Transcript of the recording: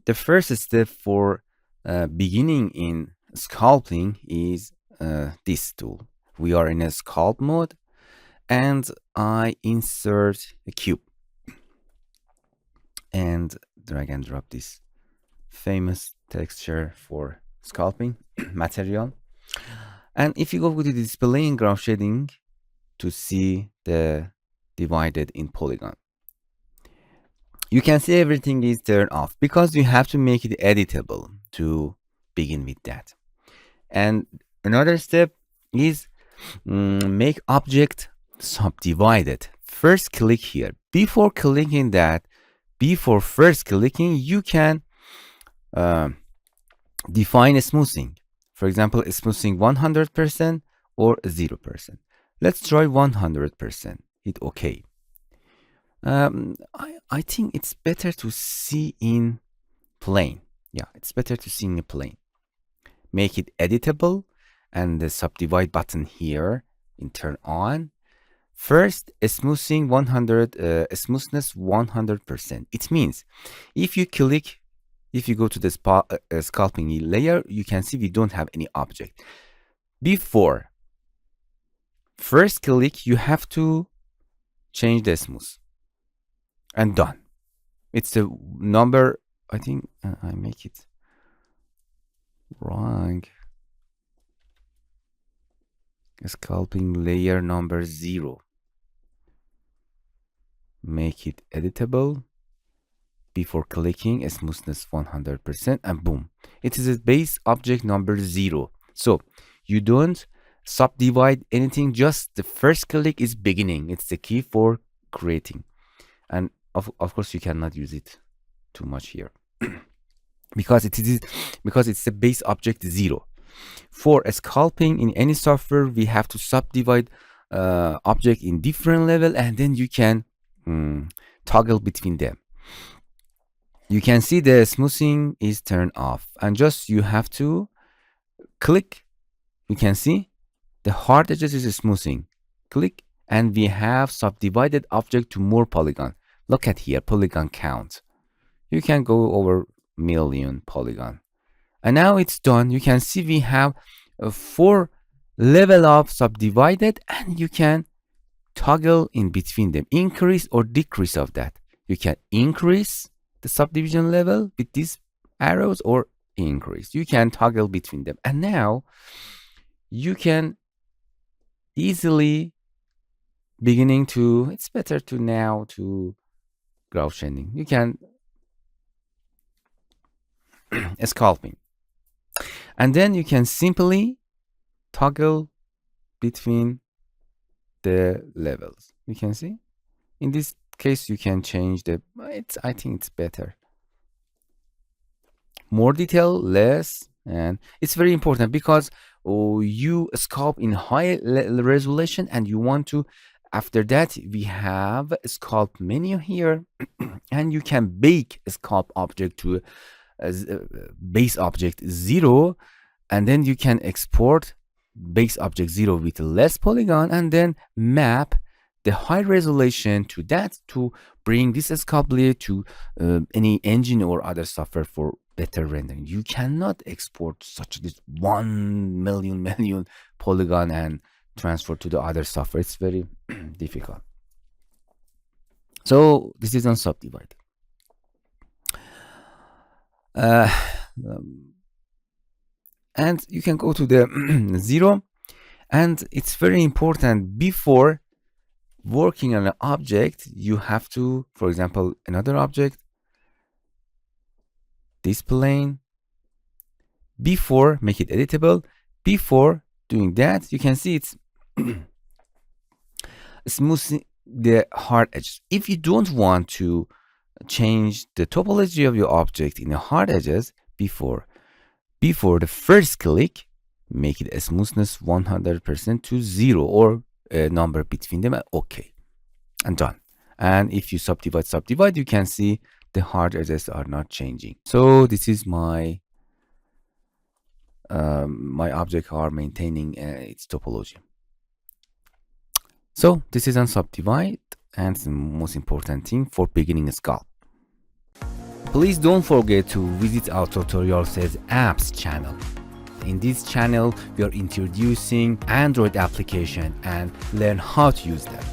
the first step for beginning in sculpting is this tool. We are in a sculpt mode, and I insert a cube and drag and drop this famous texture for sculpting material. And if you go to the display in ground shading to see the divided in polygon, you can see everything is turned off because you have to make it editable to begin with that. And another step is make object subdivided. First click here. Before clicking that, before first clicking, you can define a smoothing. For example, a smoothing 100% or 0%. Let's try 100%. Hit OK. I think it's better to see in plane. Yeah, it's better to see in a plane. Make it editable, and the subdivide button here in turn on. First, a smoothing 100, smoothness 100%. It means if you go to the sculpting layer, you can see we don't have any object. Before first click, you have to change the smooth, and done. It's the number. I think I make it wrong. Sculpting layer number 0. Make it editable. Before clicking, a smoothness 100%, and boom, it is a base object number 0. So you don't subdivide anything, just the first click is beginning. It's the key for creating. And of course you cannot use it too much here because it's the base object 0. For sculpting in any software, we have to subdivide object in different level, and then you can toggle between them. You can see the smoothing is turned off, and just you have to click. You can see the hard edges is smoothing. Click, and we have subdivided object to more polygon. Look at here, polygon count. You can go over million polygon. And now it's done. You can see we have 4 level of subdivided, and you can toggle in between them, increase or decrease of that. You can increase the subdivision level with these arrows or increase. You can toggle between them. And now you can easily beginning to, it's better to now to ground shading. You can sculpting. And then you can simply toggle between the levels. You can see in this case you can change the, I think it's better, more detail, less, and it's very important because you sculpt in high resolution, and you want to, after that we have a sculpt menu here and you can bake a sculpt object to base object 0, and then you can export base object 0 with less polygon, and then map the high resolution to that to bring this sculpt layer to any engine or other software for better rendering. You cannot export such this 1 million polygon and transfer to the other software. It's very difficult. So this is on subdivide. And you can go to the 0, and it's very important before working on an object, you have to, for example, another object, this plane, before make it editable. Before doing that, you can see it's smoothing the hard edges. If you don't want to change the topology of your object in the hard edges, before the first click, make it a smoothness 100% to 0 or a number between them, okay, and done. And if you subdivide, you can see the hard edges are not changing. So this is my my object are maintaining its topology. So this is on subdivide, and the most important thing for beginning sculpt. Please don't forget to visit our TutorialCells apps channel. In this channel, we are introducing Android application and learn how to use them.